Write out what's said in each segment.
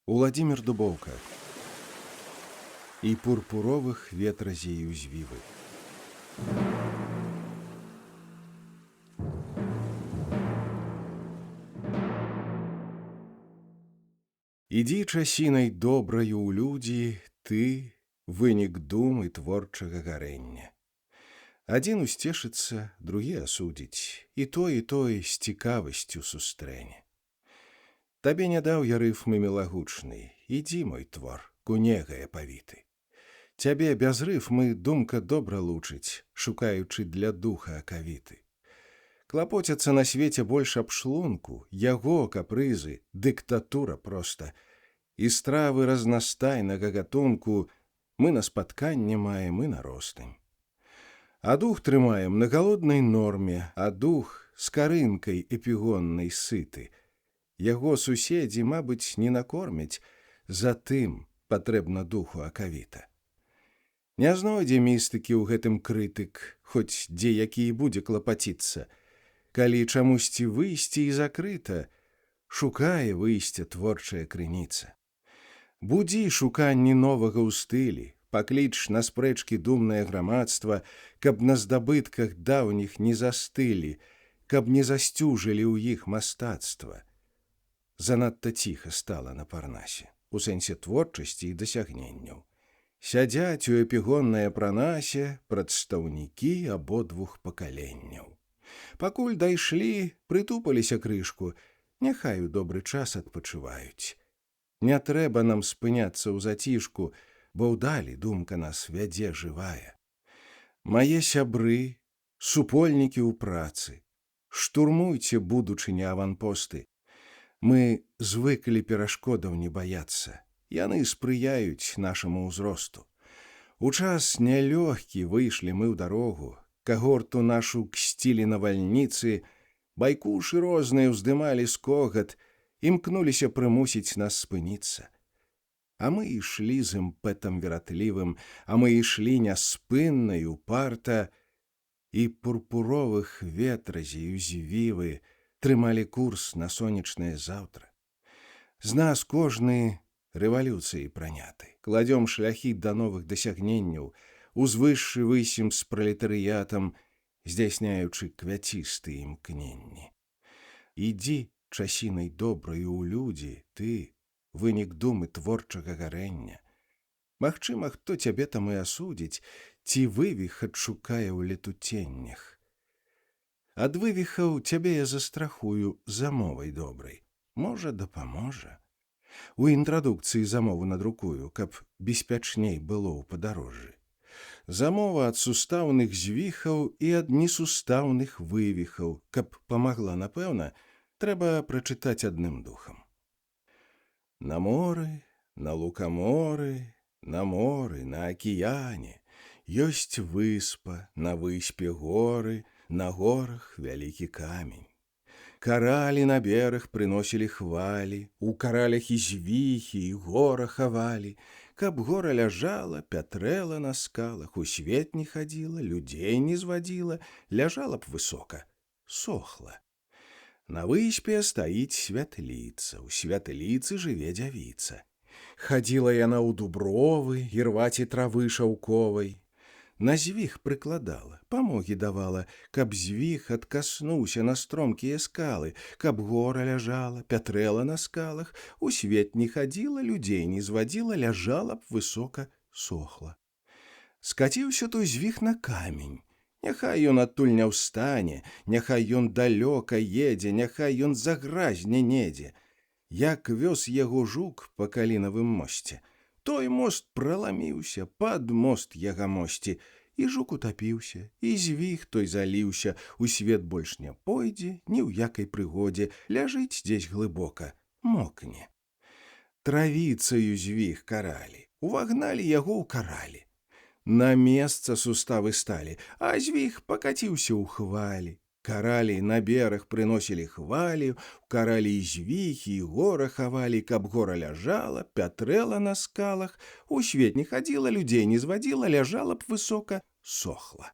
Уладзімір Дубоўка і пурпуровых ветразей узвівы. Ідзі часінай добраю ў людзі, ты вынік думы творчага гарэння. Адзін усцешыцца, другі асудзіць, і той з цікавасцю сустрэне. Табе не даў я рыфмы мілагучны, ідзі, мой твор, кунегае павіты. Цябе без рыфмы думка добра лучыць, шукаючы для духа акавіты. Клапоцяцца на свеце больш аб шлунку, яго капрызы, дыктатура проста. І стравы разнастайнага гатунку мы на спатканне маем і на ростань. А дух трымаем на галоднай норме, а дух з карынкай эпігоннай сыты. Яго суседзі, мабыць, не накормяць, затым патрэбна духу акавіта. Не знойдзе містыкі ў гэтым крытык, хоць дзе які і будзе клапаціцца. Калі чамусьці выйсці і закрыта, шукае выйсця творчая крыніца. Будзі шуканні новага ў стылі, пакліч на спрэчкі думнае грамадства, каб на здабытках даўніх не застылі, каб не засцюжылі ў іх мастацтва. Занадта ціха стала на Парнасе, у сэнсе творчасці і дасягненняў. Сядзяць у эпігоннае пранасе прадстаўнікі абодвух пакаленняў. Пакуль дайшлі, прытупаліся крышку, няхай у добры час адпачываюць. Не трэба нам спыняцца ў зацішку, бо ўдалі думка нас вядзе жывая. Мае сябры, супольнікі ў працы, штурмуйце будучыня аванпосты. Мы звыклі перашкодаў не баяцца, яны спрыяюць нашаму ўзросту. У час нялёгкі выйшлі мы ў дарогу, кагорту нашу ксцілі навальніцы, байкушы розныя ўздымалі скогат, імкнуліся прымусіць нас спыніцца. А мы ішлі з імпэтам вератлівым, а мы ішлі няспынна і упарта, і пурпуровых ветразей узвівы трымалі курс на сонечнае заўтра. З нас кожны рэвалюцыі праняты, кладём шляхі да новых дасягненняў, узвышшы высім з пралетарыятам, здзяйсняючы квяцістыя імкненні. Ідзі часінай добраю ў людзі, ты, вынік думы творчага гарэння. Магчыма, хто цябе там і асудзіць, ці вывіх адшукае ў летуценнях. Ад вывіхаў цябе я застрахую замовай добрай. Можа, дапаможа. У інтрадукцыі замову надрукую, каб беспячней было ў падарожжы. Замова ад сустаўных звіхаў і ад несустаўных вывіхаў, каб памагла, напэўна, трэба прачытаць адным духам. На моры, на лукаморы, на моры, на акіяне ёсць выспа, на выспе горы, на горах вялікі камень. Каралі на бераг прыносілі хвалі, у каралях і звіхі, і гора хавалі. Каб гора ляжала, пятрэла на скалах, у свет не хадзіла, людзей не звадзіла, ляжала б высока, сохла. На выспе стаіць святліца, у святліцы жыве дзявіца. Хадзіла яна ў дубровы, ірваці травы шаўковай. На звіх прыкладала, памогі давала, каб звіх адкаснуўся на стромкія скалы, каб гора ляжала, пятрэла на скалах, у свет не хадзіла, людзей не звадзіла, ляжала б высока, сохла. Скаціўся той звіх на камень. Няхай ён адтуль не ўстане, няхай ён далёка едзе, няхай ён загразне недзе. Як вёз яго жук па калінавым мосце, той мост праламіўся, пад мост ягамосці, і жук утапіўся, і звіх той заліўся, у свет больш не пойдзе, ні ў якай прыгодзе, ляжыць дзесь глыбока, мокне. Травіцаю звіх каралі, увагналі яго ў каралі. На месца суставы сталі, а звіх пакаціўся ў хвалі. Каралі на бераг прыносілі хвалі, каралі і звіхі, і гора хавалі, каб гора ляжала, пятрэла на скалах, у свет не хадзіла, людзей не звадзіла, ляжала б высока, сохла.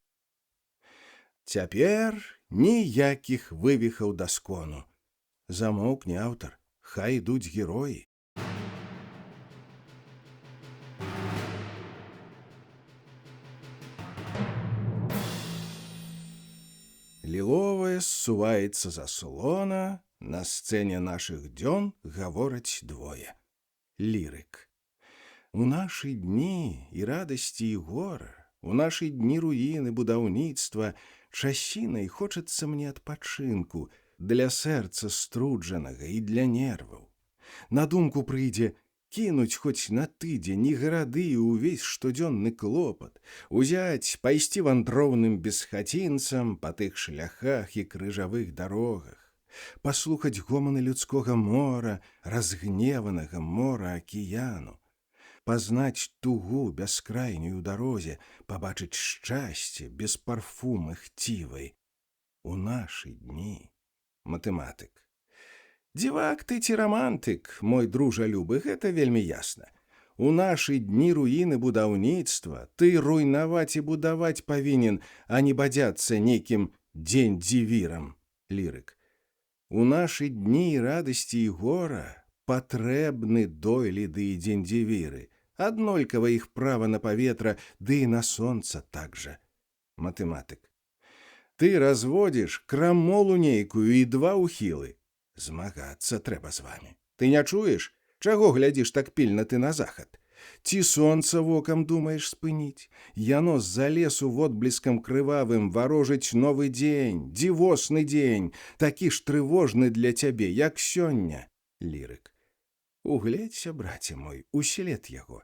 Цяпер ніякіх вывіхаў да скону. Замоўкне аўтар, хай ідуць героі. ліловая ссуваецца заслона, на сцэне нашых дзён гавораць двое. Лірык. У нашы дні і радасці, і гора, у нашы дні руіны будаўніцтва, часінай хочацца мне адпачынку для сэрца струджанага і для нерваў. На думку прыйдзе кінуць хоць на тыдзень і гарады і ўвесь штодзённы клопат, узяць, пайсці вандроўным бесхацінцам па тых шляхах і крыжавых дарогах, паслухаць гоманы людскога мора, разгневанага мора акіяну, пазнаць тугу бяскрайнюю ў дарозе, пабачыць шчасце без парфумы хцівай. У нашы дні. Матэматык. Дзівак ты ці рамантык, мой дружа любы, гэта вельмі ясна. У нашы дні руіны будаўніцтва ты руйнаваць і будаваць павінен, а не бадзяцца нейкім дзень-дзівірам. Лірык. У нашы дні радасці і гора патрэбны дойліды і дзень-дзівіры. Аднолькава іх права на паветра, ды і на сонца так жа. Матэматык. Ты разводзіш крамолу нейкую і два ўхілы. Змагацца трэба з вамі. Ты не чуеш? Чаго глядзіш так пільна ты на захад? Ці сонца вокам думаеш спыніць? Яно з-за лесу водбліскам крывавым варожыць новы дзень, дзівосны дзень, такі ж трывожны для цябе, як сёння. Лірык. Угледзься, браце мой, услед яго.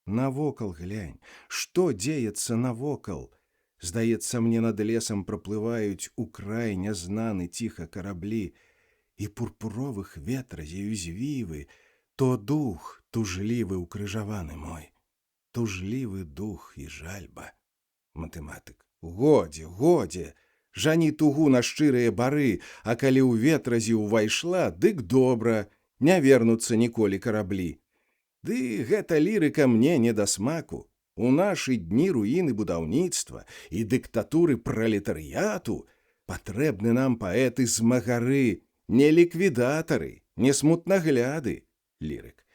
Навокал глянь, што дзеецца навокал. Здаецца, мне над лесам праплываюць у край нязнаны ціха караблі, і пурпуровых ветразею звівы, то дух тужлівы укрыжаваны мой, тужлівы дух і жальба. Матэматык. Годзе, годзе, жані тугу на шчырыя бары, а калі ў ветразі ўвайшла, дык добра, не вернуцца ніколі караблі. Ды гэта лірыка мне не да смаку. У нашы дні руіны будаўніцтва і дыктатуры пралетарыяту патрэбны нам паэты-змагары, не ліквідатары, не смутнагляды. Лірык.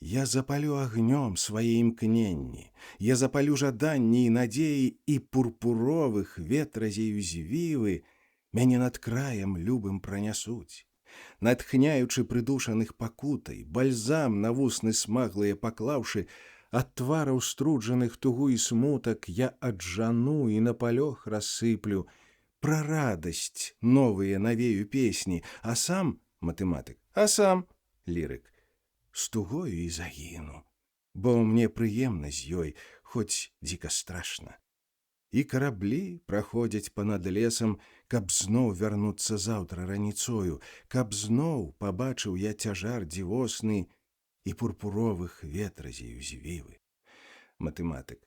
Я запалю агнём свае імкненні, я запалю жаданні і надзеі і пурпуровых ветразею звівы мяне над краем любым пранясуць. Натхняючы прыдушаных пакутай, бальзам на вусны смаглыя паклаўшы, ад твараў струджаных тугу і смутак я аджану і на палёх рассыплю, пра радасць новыя навею песні, а сам, матэматык, а сам, лірык, з тугою і загіну, бо мне прыемна з ёй, хоць дзіка страшна. І караблі праходзяць па-над лесам, каб зноў вярнуцца заўтра раніцою, каб зноў пабачыў я цяжар дзівосны і пурпуровых ветразею звівы. Матэматык.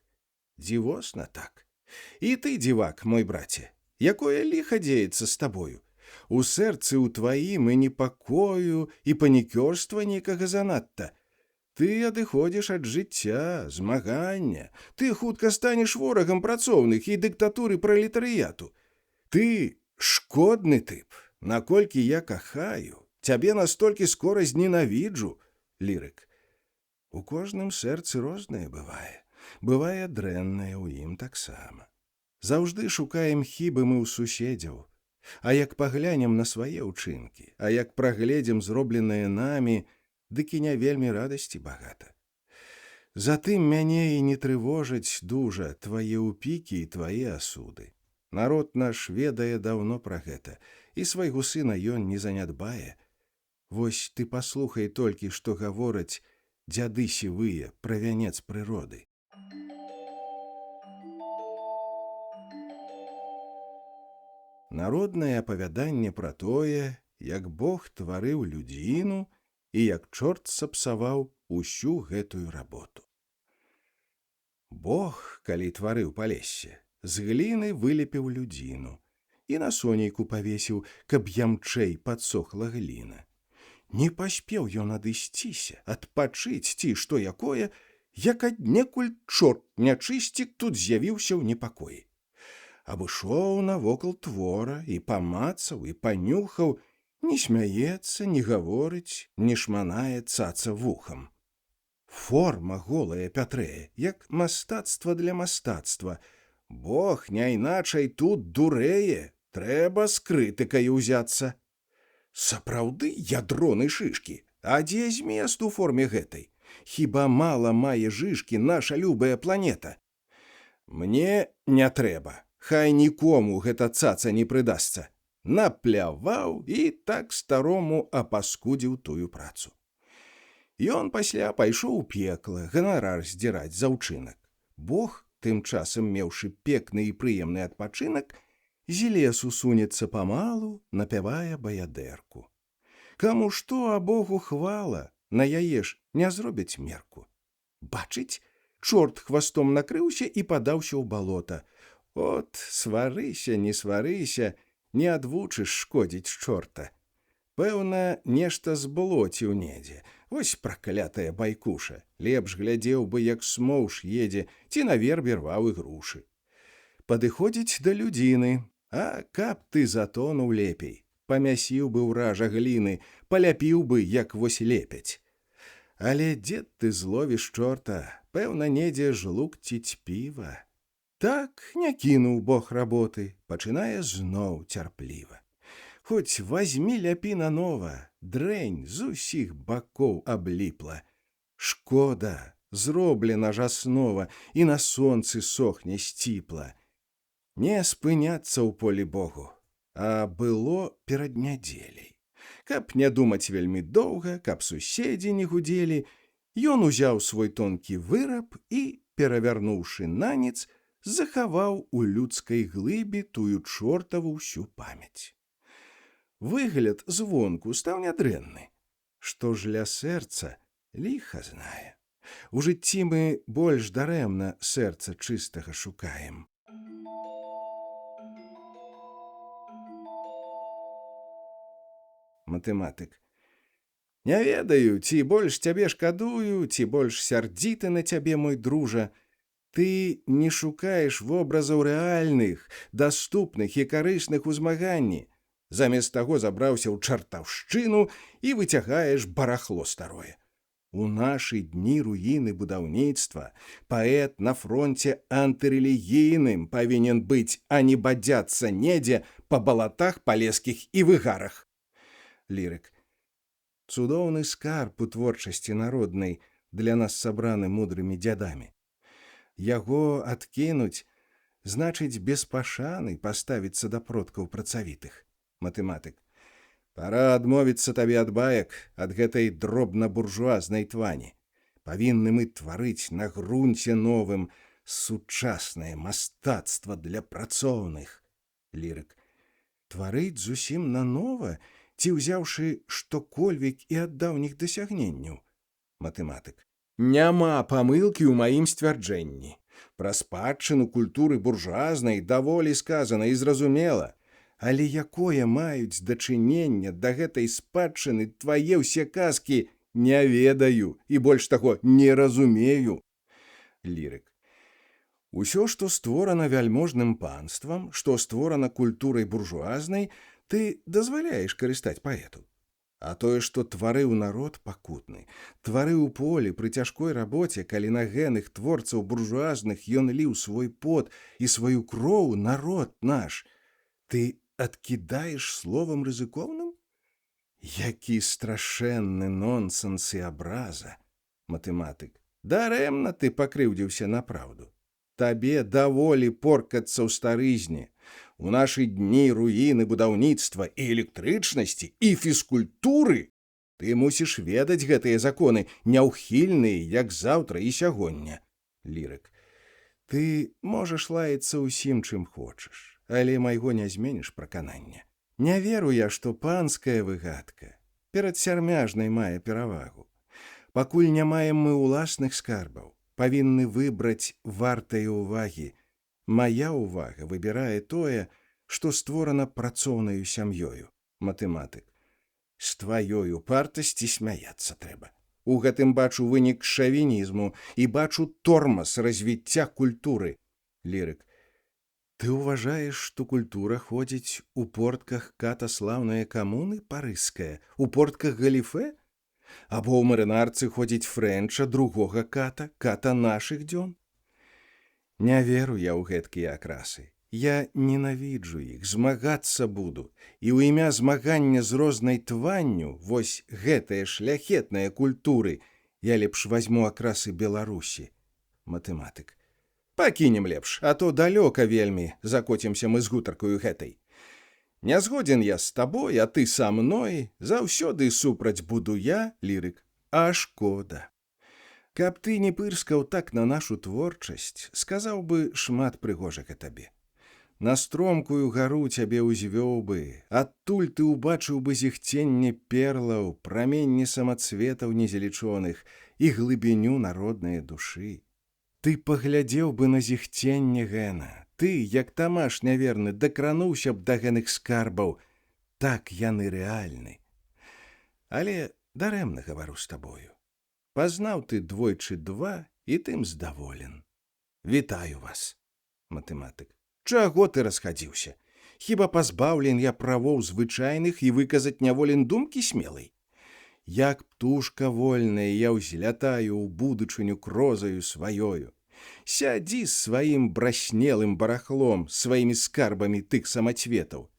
Дзівосна так. І ты, дзівак, мой браце, якое ліха дзеецца з табою? У сэрцы ў тваім і непакою, і панікёрства нейкага занадта. Ты адыходзіш ад жыцця, змагання. Ты хутка станеш ворагам працоўных і дыктатуры пралетарыяту. Ты шкодны тып. Наколькі я кахаю, цябе настолькі скора зненавіджу. Лірык. У кожным сэрцы рознае бывае. Бывае дрэннае ў ім таксама. Заўжды шукаем хібы мы ў суседзяў. А як паглянем на свае ўчынкі, а як прагледзем зробленае намі, дык і не вельмі радасці багата. Затым мяне і не трывожаць дужа твае ўпікі і твае асуды. Народ наш ведае даўно пра гэта, і свайго сына ён не занядбае. Вось ты паслухай толькі, што гавораць дзяды сівыя пра вянец прыроды. Народнае апавяданне пра тое, як Бог тварыў людзіну і як чорт сапсаваў усю гэтую работу. Бог, калі тварыў палессе, з гліны вылепіў людзіну і на сонейку павесіў, каб ямчэй падсохла гліна. Не паспеў ён адысціся, адпачыць ці што якое, як аднекуль чорт нячысцік тут з'явіўся ў непакоі. Абышоў навокал твора і памацаў, і панюхаў, не смяецца, не гаворыць, не шманае цаца вухам. Форма голая пятрэе, як мастацтва для мастацтва. Бог не іначай тут дурэе, Трэба з крытыкай узяцца. Сапраўды ядроны шышкі, а дзе змест у форме гэтай? Хіба мала мае жышкі наша любая планета? Мне не трэба, хай нікому гэта цаца не прыдасца. Напляваў і так старому апаскудзіў тую працу. Ён пасля пайшоў у пекла ганарар здзіраць за ўчынак. Бог, тым часам меўшы пекны і прыемны адпачынак, з лесу сунецца памалу, напявае баядэрку. Каму што, а Богу хвала, на яе ж не зробяць мерку. Бачыць, чорт хвастом накрыўся і падаўся ў балота. От, сварыся, не сварыся, не адвучыш шкодзіць чорта. Пэўна, нешта зблоціў недзе. Вось праклятая байкуша. Лепш глядзеў бы, як смоўж едзе, ці на вербе рваў ігрушы. Падыходзіць да людзіны. А каб ты затонуў лепей, памясіў бы ўража гліны, паляпіў бы, як вось лепяць. Але дзе ты зловіш чорта, пэўна, недзе жлукціць піва. Так не кінуў Бог работы, пачынае зноў цярпліва. Хоць вазьмі ляпі нанова, дрэнь з усіх бакоў абліпла. Шкода, зроблена ж аснова, і на сонцы сохне сціпла. Не спыняцца ў полі Богу, а было перад нядзеляй. Каб не думаць вельмі доўга, каб суседзі не гудзелі, ён узяў свой тонкі выраб і, перавярнуўшы нанец, захаваў у людскай глыбе тую чортаву ўсю памяць. Выгляд звонку стаў нядрэнны. Што ж ля сэрца, ліха знае. У жыцці мы больш дарэмна сэрца чыстага шукаем. Матэматык. Не ведаю, ці больш цябе шкадую, ці больш сярдзіты на цябе, мой дружа. Ты не шукаеш вобразаў рэальных, даступных і карысных у змаганні. Замест таго забраўся ў чартаўшчыну і выцягаеш барахло старое. У нашы дні руіны будаўніцтва паэт на фронце антырэлігійным павінен быць, а не бадзяцца недзе па балатах палескіх і выгарах. Лірык. Цудоўны скарб у творчасці народнай для нас сабраны мудрымі дзядамі. Яго адкінуць значыць без пашаны паставіцца да продкаў працавітых. Матэматык. Пара адмовіцца табе ад баек, ад гэтай дробна-буржуазнай твані. Павінны мы тварыць на грунце новым сучаснае мастацтва для працоўных. Лірык. Тварыць зусім нанова, ці ўзяўшы што-кольвек і ад даўніх дасягненняў? Матэматык. Няма памылкі ў маім сцвярджэнні. Пра спадчыну культуры буржуазнай даволі сказана і зразумела. Але якое маюць дачыненне да гэтай спадчыны твае ўсе казкі, не ведаю і больш таго не разумею. Лірык. Усё, што створана вяльможным панствам, што створана культурай буржуазнай, ты дазваляеш карыстаць паэту. А тое, што тварыў народ пакутны, тварыў у полі пры цяжкой рабоце, калі на генных творцаў буржуазных ён ліў свой пот і сваю кроў, народ наш, ты адкідаеш словам рызыкоўным? Які страшэнны нонсенс і абраза. Матэматык. Дарэмна ты пакрыўдзіўся на праўду. Табе даволі поркацца ў старызне. У нашы дні руіны будаўніцтва і электрычнасці і фізкультуры. Ты мусіш ведаць гэтыя законы, няўхільныя, як заўтра і сягоння. Лірык. Ты можаш лаяцца ўсім, чым хочаш, але майго не зменіш праканання. Не веру я, што панская выгадка перад сярмяжнай мае перавагу. Пакуль не маем мы ўласных скарбаў, павінны выбраць вартае ўвагі. Мая ўвага выбірае тое, што створана працоўнаю сям'ёю. Матэматык. З тваёй упартасці смяяцца трэба. У гэтым бачу вынік шавінізму і бачу тормаз развіцця культуры. Лірык. Ты ўважаеш, што культура ходзіць у портках ката слаўнае камуны парыская, у портках галіфе? Або ў марынарцы ходзіць фрэнча другога ката, ката нашых дзён? Не веру я ў гэткія акрасы. Я ненавіджу іх, змагацца буду, і ў імя змагання з рознай тванню, вось гэтыя шляхетныя культуры, я лепш вазьму акрасы Беларусі. Матэматык. Пакінем лепш, а то далёка вельмі закоцімся мы з гутаркаю гэтай. Не згодзін я з табой, а ты са мной, заўсёды супраць буду я, лірык, а шкода. Каб ты не пырскаў так на нашу творчасць, сказаў бы шмат прыгожага табе. На стромкую гару цябе ўзвёў бы, адтуль ты ўбачыў бы зіхценне перлаў, праменні самацветаў незалічоных і глыбіню народнай душы. Ты паглядзеў бы на зіхценне гэна, ты, як Тамаш няверны, дакрануўся б да гэных скарбаў, так яны рэальны. Але дарэмна гавару з табою. Пазнаў ты двойчы два, і тым здаволен. Вітаю вас. Матэматык. Чаго ты расхадзіўся? Хіба пазбаўлен я правоў звычайных і выказаць няволен думкі смелай? Як птушка вольная, я ўзлятаю ў будучыню крозаю сваёю. Сядзі з сваім браснелым барахлом, сваімі скарбамі тых самацветаў.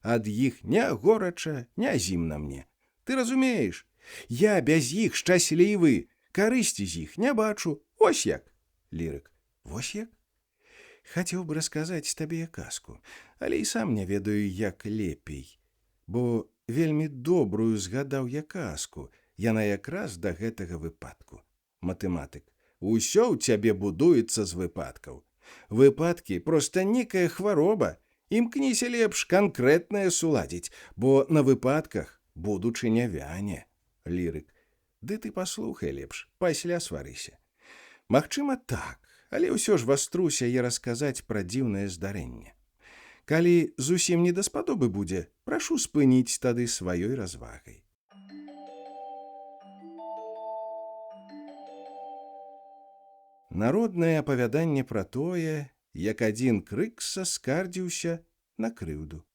Ад іх не горача, не зімна мне. Ты разумееш? Я без іх шчаслівы, карысці з іх не бачу. Вось як. Лірык. Вось як? Хацеў бы расказаць табе казку, але і сам не ведаю, як лепей. Бо вельмі добрую згадаў я казку, яна якраз да гэтага выпадку. Матэматык. Усё ў цябе будуецца з выпадкаў. Выпадкі проста некая хвароба. Імкніся лепш канкрэтнае суладзіць, бо на выпадках будучыня вяне. Лірык. Ды ты паслухай лепш, пасля сварыся. Магчыма, так, але ўсё ж ваструся я расказаць пра дзіўнае здарэнне. Калі зусім не даспадобы будзе, прашу спыніць тады сваёй развагай. Народнае апавяданне пра тое, як адзін крыкса скардзіўся на крыўду.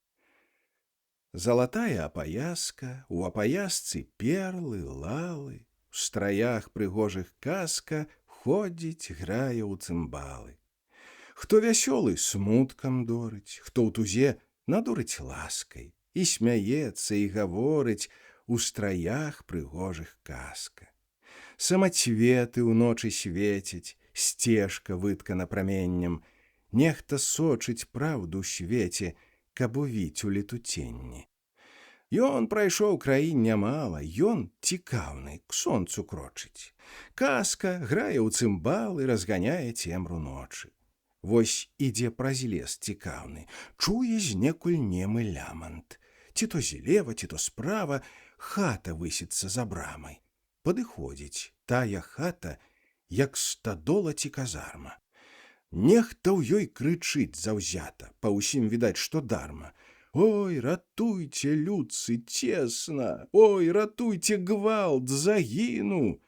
Залатая апаяска, у апаясцы перлы, лалы, у страях прыгожых казка ходзіць, грае ў цымбалы. Хто вясёлы, смуткам дорыць, хто ў тузе надурыць ласкай, і смяецца, і гаворыць у страях прыгожых казка. Самацветы ўночы свецяць, сцежка выткана праменнем, нехта сочыць праўду ў свеце, каб увіць у летуценні. Ён прайшоў краін нямала, ён цікаўны, к сонцу крочыць. Казка грае ў цымбалы, разганяе цемру ночы. Вось ідзе праз лес цікаўны, чуе знекуль немы лямант. Ці то злева, ці то справа хата высіцца за брамай. Падыходзіць тая хата, як стадола ці казарма. Нехта ў ёй крычыць заўзята, па ўсім відаць, што дарма. Ой, ратуйце, людцы, цесна! Ой, ратуйце, гвалт, загіну!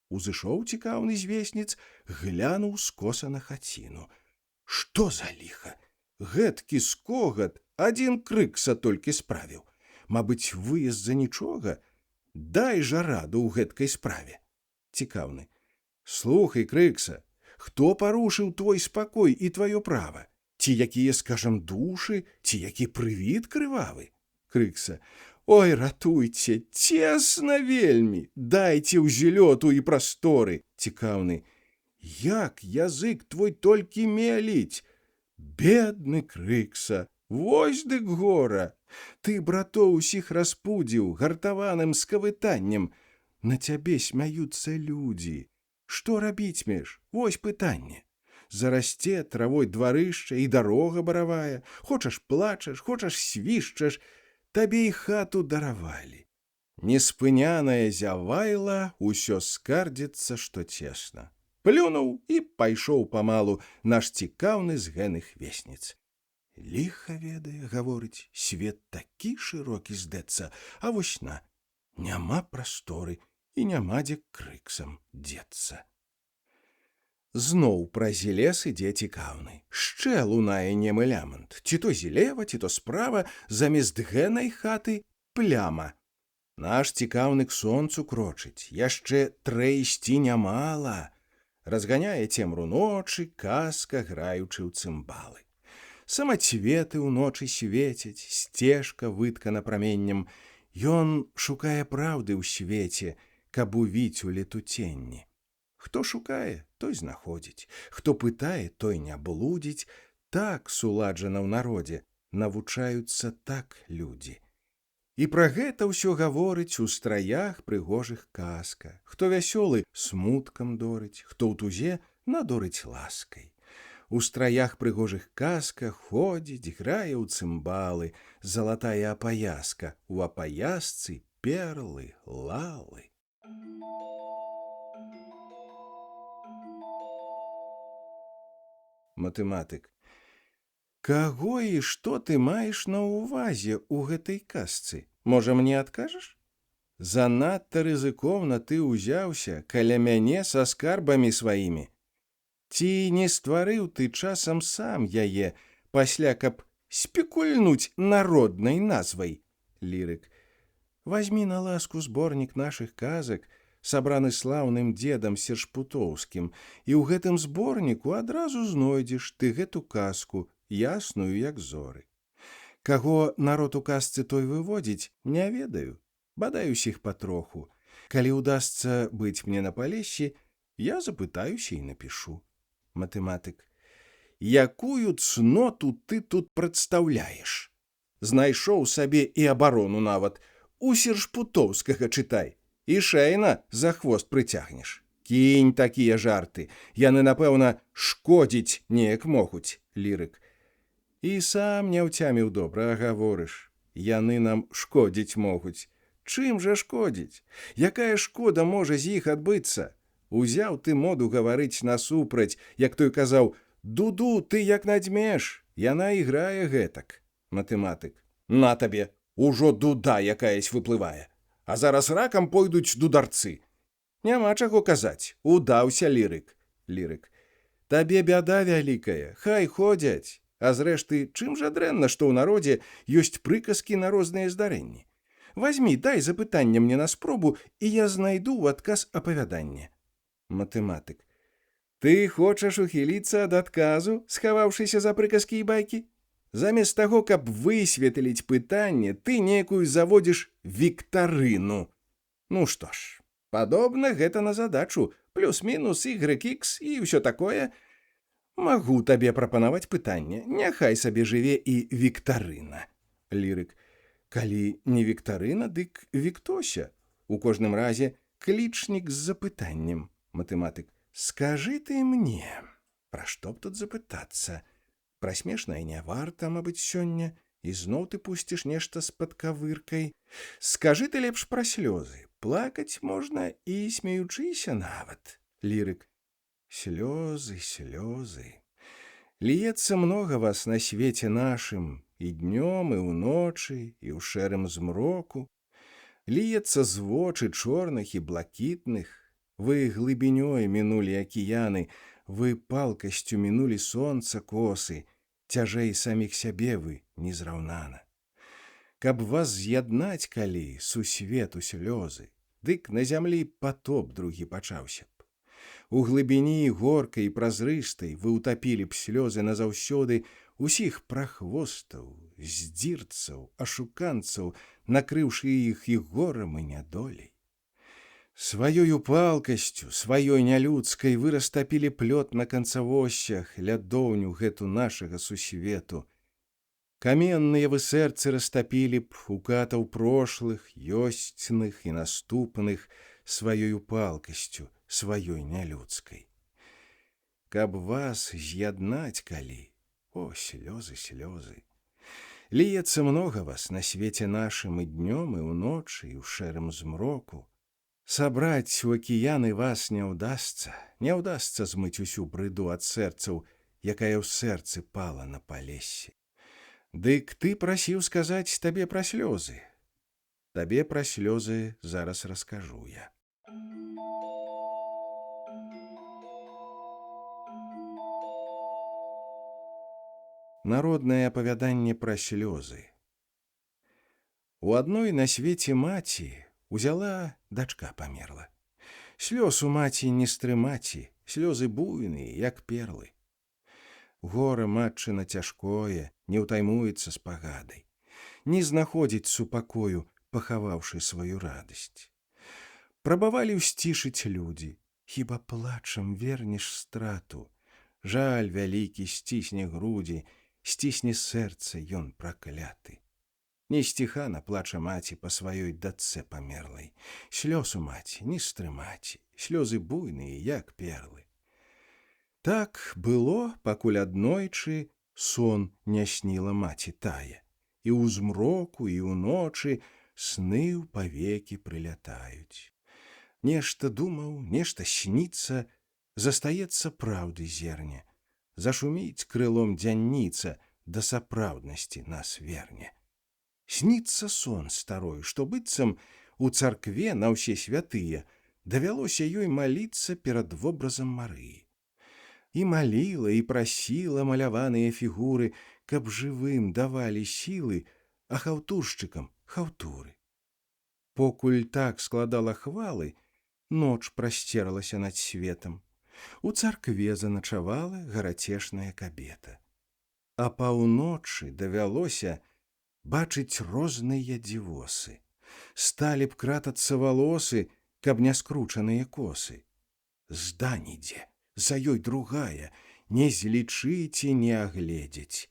Узышоў цікаўны звесніц, глянуў скоса на хаціну. Што за ліха? Гэткі скогат, адзін крыкса толькі справіў. Мабыць, выезд за нічога? Дай жа раду ў гэткай справе. Цікаўны. Слухай, крыкса, хто парушыў твой спакой і тваё права? Ці якія, скажам, душы, ці які прывід крывавы? Крыкса. Ой, ратуйце, цесна вельмі, дайце ўзлёту і прасторы. Цікаўны. Як язык твой толькі меліць? Бедны крыкса, вось дык гора. Ты братоў усіх распудзіў гартаваным скавытаннем. На цябе смяюцца людзі. Што рабіць меш? Вось пытанне. Зарасце травой дварышча і дарога баравая. Хочаш плачаш, хочаш свішчаш, табе і хату даравалі. Неспыняная зявайла усё скардзіцца, што цесна. Плюнуў і пайшоў памалу наш цікаўны з гэных весніц. Ліха ведае, гаворыць, свет такі шырокі здэцца, а вось на, няма прасторы і няма дзе крыксам дзецца. Зноў праз лес ідзе цікаўны. Шчэ лунае немы лямант. Ці то злева, ці то справа, замест гэнай хаты пляма. Наш цікаўны к сонцу крочыць, яшчэ трэ ісці нямала. Разганяе цемру ночы, казка, граючы ў цымбалы. самацветы ўночы свецяць, сцежка выткана праменнем. Ён шукае праўды ў свеце, каб увіць у летуценні. Хто шукае, той знаходзіць, хто пытае, той не блудзіць. Так суладжана ў народзе, навучаюцца так людзі. І пра гэта ўсё гаворыць у страях прыгожых казка. Хто вясёлы, смуткам дорыць, хто ў тузе надорыць ласкай. У страях прыгожых казка ходзіць, грае ў цымбалы, залатая апаяска, у апаясцы перлы, лалы. Матэматык. Каго і што ты маеш на ўвазе ў гэтай казцы? Можа, мне адкажаш? Занадта рызыкоўна ты ўзяўся каля мяне са скарбамі сваімі. Ці не стварыў ты часам сам яе, пасля каб спекульнуць народнай назвай? Лірык. Вазьмі на ласку зборнік нашых казак, сабраны слаўным дзедам Сершпутоўскім, і ў гэтым зборніку адразу знойдзеш ты гэту казку, ясную, як зоры. Каго народ у казцы той выводзіць, не ведаю, бадай усіх патроху. Калі ўдасца быць мне на палессі, я запытаюся і напішу. Матэматык. Якую цноту ты тут прадстаўляеш? Знайшоў сабе і абарону нават. У Сершпутоўскага чытай. І шэйна за хвост прыцягнеш. Кінь такія жарты. Яны, напэўна, шкодзіць неяк могуць. Лірык. І сам не ўцяміў добра, гаворыш. Яны нам шкодзіць могуць. Чым жа шкодзіць? Якая шкода можа з іх адбыцца? Узяў ты моду гаварыць насупраць, як той казаў: «Дуду, ты як надзьмеш, яна іграе гэтак». Матэматык. На табе, ужо дуда якаясь выплывае. А зараз ракам пойдуць дударцы. Няма чаго казаць, удаўся лірык. Лірык. Табе бяда вялікая, хай ходзяць. А зрэшты, чым жа дрэнна, што ў народзе ёсць прыказкі на розныя здарэнні? Вазьмі, дай запытанне мне на спробу, і я знайду ў адказ апавяданне. Матэматык. Ты хочаш ухіліцца ад адказу, схаваўшыся за прыказкі і байкі? Замест таго, каб высветліць пытанне, ты некую заводзіш віктарыну. Ну што ж, падобна гэта на задачу, плюс-мінус, Y-X і ўсё такое. Магу табе прапанаваць пытанне, няхай сабе жыве і віктарына. Лірык. Калі не віктарына, дык Віктося. У кожным разе клічнік з запытаннем. Матэматык. Скажы ты мне, пра што б тут запытацца? Пра смешнае не варта, мабыць, сёння, і зноў ты пусціш нешта з падкавыркай. Скажы ты лепш пра слёзы. Плакаць можна і смеючыся нават. Лірык. Слёзы, слёзы. Ліецца многа вас на свеце нашым, і днём, і ўночы, і ў шэрым змроку. Ліецца з вочы чорных і блакітных. Вы глыбінёй мінулі акіяны, вы палкасцю мінулі сонца косы, цяжэй саміх сябе вы незраўнана. Каб вас з'яднаць калі сусвету слёзы, дык на зямлі патоп другі пачаўся б. У глыбіні горкай і празрыстай вы ўтапілі б слёзы назаўсёды усіх прахвостаў, здзірцаў, ашуканцаў, накрыўшы іх і горам і нядолей. Сваёю палкасцю, сваёй нялюдскай вы растапілі плёт на канцавосях, лядоўню гэту нашага сусвету. Каменныя вы сэрцы растапілі б у катаў прошлых, ёсцьных і наступных сваёю палкасцю, сваёй нялюдскай. Каб вас з'яднаць калі, о, слёзы, слёзы. Ліецца многа вас на свеце нашым і днём, і ўночы, і ў шэрым змроку. Сабраць у акіяны вас не ўдасца змыць усю брыду ад сэрцаў, якая ў сэрцы пала на палессі. Дык ты прасіў сказаць табе пра слёзы. Табе пра слёзы зараз раскажу я. Народнае апавяданне пра слёзы. У адной на свеце маці узяла, дачка памерла. Слёз у маці не стрымаці, слёзы буйныя, як перлы. Гора матчына цяжкое, не ўтаймуецца спагадай, не знаходзіць супакою, пахаваўшы сваю радасць. Прабавалі ўсцішыць людзі, хіба плачам вернеш страту. Жаль вялікі сцісне грудзі, сцісне сэрца ён пракляты. Несціхана плача маці па сваёй дачцэ памерлай. Слёз у маці не стрымаць, слёзы буйныя, як перлы. Так было, пакуль аднойчы сон не сніла маці тая. І ў змроку, і ўночы сны ў павекі прылятаюць. Нешта думаў, нешта сніцца, застаецца праўды зерне. Зашуміць крылом дзянніца, да сапраўднасці нас верне. Сніцца сон старой, што быццам у царкве на ўсе святыя давялося ёй маліцца перад вобразам Марыі. І маліла, і прасіла маляваныя фігуры, каб жывым давалі сілы, а хаўтуршчыкам хаўтуры. Покуль так складала хвалы, ноч прасцерлася над светам. У царкве заначавала гарацешная кабета. А паўночы давялося бачыць розныя дзівосы. Сталі б кратацца валосы, каб не скручаныя косы. Здань ідзе, за ёй другая, не злічыць і не агледзець.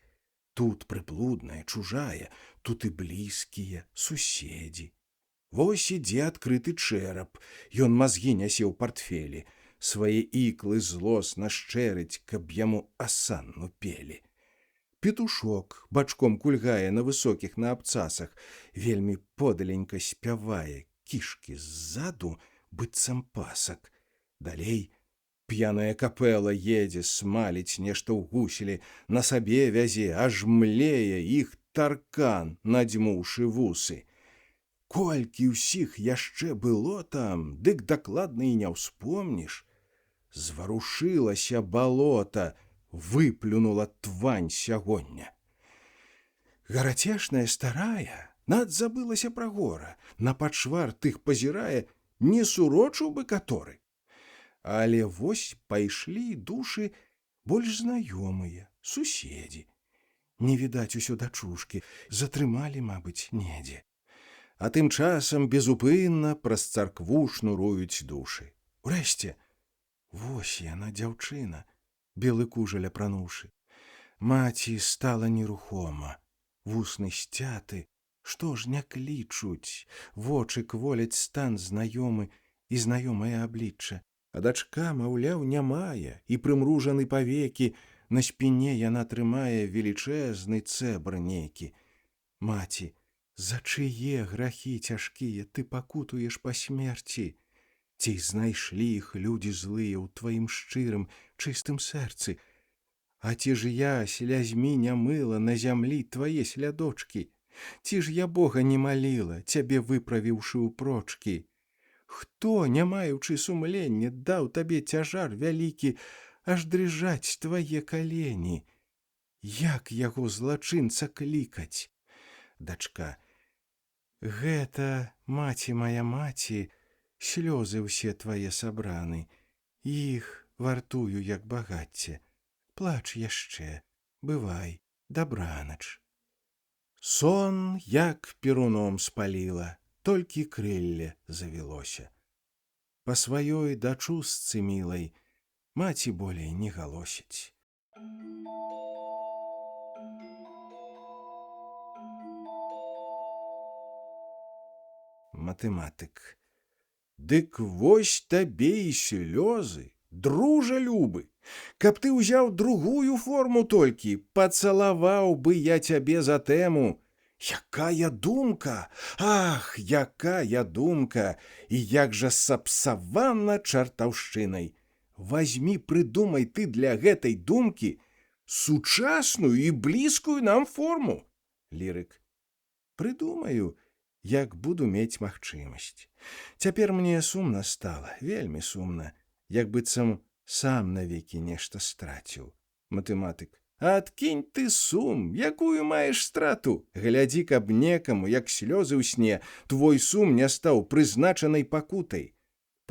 Тут прыблудная, чужая, тут і блізкія, суседзі. Вось ідзе адкрыты чэрап, ён мазгі нясе ў партфелі, свае іклы злосна шчэрыць, каб яму асанну пелі. Петушок бачком кульгае на высокіх на абцасах, вельмі подаленька спявае, кішкі ззаду быццам пасак. Далей п'яная капэла едзе, смаліць нешта ў гуселі, на сабе вязе, аж млее іх таркан, надзьмуўшы вусы. Колькі ўсіх яшчэ было там, дык дакладна і не ўспомніш. Зварушылася балота, выплюнула твань сягоння. Гарацешная старая надзабылася пра гора, на пачвар тых пазірае, не сурочыў бы каторы. Але вось пайшлі душы больш знаёмыя, суседзі. Не відаць усё дачушкі, затрымалі, мабыць, недзе. А тым часам безупынна праз царкву шнуруюць душы. Урэшце, вось яна, дзяўчына, белы кужаль апрануўшы. Маці стала нерухома, вусны сцяты, што ж не клічуць, вочы кволяць стан знаёмы і знаёмае аблічча. А дачка, маўляў, не мае, і прымружаны павекі, на спіне яна трымае велічэзны цэбр нейкі. Маці, за чые грахі цяжкія ты пакутуеш па смерці? Ці знайшлі іх людзі злыя ў тваім шчырым, чыстым сэрцы? А ці ж я слязьмі не мыла на зямлі твае слядочкі? Ці ж я Бога не маліла, цябе выправіўшы ў прочкі? Хто, не маючы сумлення, даў табе цяжар вялікі, аж дрыжаць твае калені? Як яго злачынца клікаць? Дачка, гэта, маці моя маці, слёзы ўсе твае сабраны, іх вартую, як багацце. Плач яшчэ, бывай, дабранач. Сон, як перуном спаліла, толькі крылле завілося. Па сваёй дачушцы мілай маці болей не галосіць. Матэматык. Дык вось табе і слёзы, дружа любы. Каб ты ўзяў другую форму толькі, пацалаваў бы я цябе за тэму. Якая думка! Ах, якая думка! І як жа сапсавана чартаўшчынай! Вазьмі, прыдумай ты для гэтай думкі сучасную і блізкую нам форму. Лірык. Прыдумаю, як буду мець магчымасць. Цяпер мне сумна стала, вельмі сумна, як быццам сам навекі нешта страціў. Матэматык. Адкінь ты сум, якую маеш страту? Глядзі, каб некаму, як слёзы ў сне, твой сум не стаў прызначанай пакутай.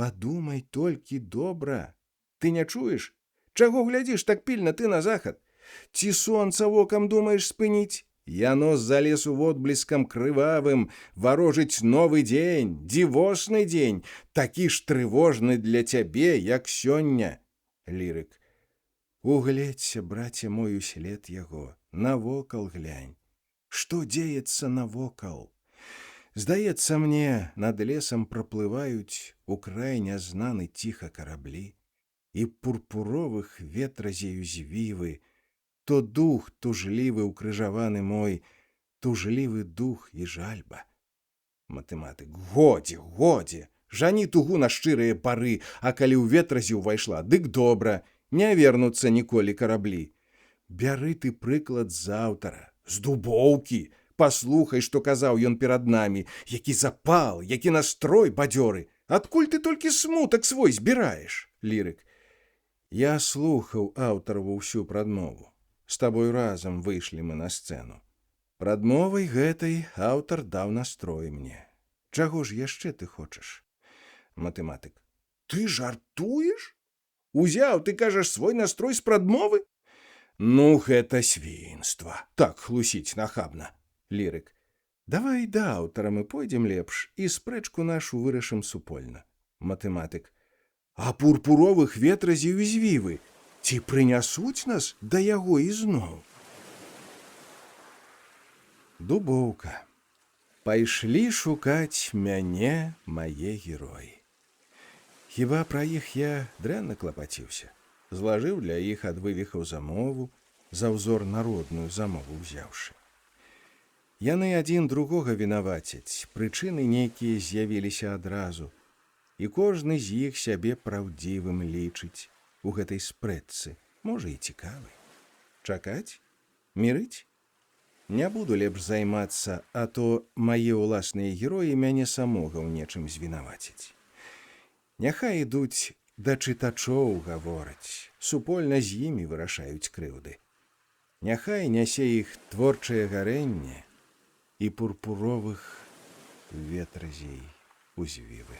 Падумай толькі добра. Ты не чуеш? Чаго глядзіш так пільна ты на захад? Ці сонца вокам думаеш спыніць? Яно з-за лесу водблескам крывавым варожыць новы дзень, дзівосны дзень, такі ж трывожны для цябе, як сёння. Лірык. Угледься, браце мой, услед яго, навокал глянь. Што дзеецца навокал? Здаецца мне, над лесам праплываюць у край нязнаны ціха караблі, і пурпуровых ветразею звівы, то дух тужлівы укрыжаваны мой, тужлівы дух і жальба. Матэматык. Годзе, годзе, жані тугу на шчырыя пары, а калі ў ветразі ўвайшла, дык добра, не вернуцца ніколі караблі. Бяры ты прыклад з аўтара, з дубоўкі, паслухай, што казаў ён перад намі, які запал, які настрой бадзёры. Адкуль ты толькі смутак свой збіраеш? Лірык. Я слухаў аўтараву ўсю прадмову. З табой разам выйшлі мы на сцэну. Прадмовай гэтай аўтар даў настрой мне. Чаго ж яшчэ ты хочаш? Матэматык. Ты жартуеш? Узяў, ты кажаш, свой настрой з прадмовы? Ну, гэта свінства. Так хлусіць нахабна. Лірык. Давай да аўтара мы пойдзем лепш і спрэчку нашу вырашым супольна. Матэматык. А пурпуровых ветразеў звівы ці прынясуць нас да яго ізноў? Дубоўка. Пайшлі шукаць мяне мае героі. Хіба пра іх я дрэнна клапаціўся. Злажыў для іх ад вывіхаў замову, за ўзор народную замову ўзяўшы. Яны адзін другога вінавацяць, прычыны нейкія з'явіліся адразу, і кожны з іх сябе праўдзівым лічыць у гэтай спрэчцы, можа і цікавы. Чакаць? Мірыць? Не буду лепш займацца, а то мае ўласныя героі мяне самога ў нечым звінаваціць. Няхай ідуць да чытачоў гавораць, супольна з імі вырашаюць крыўды. Няхай нясе іх творчае гарэнне і пурпуровых ветразей узвівы.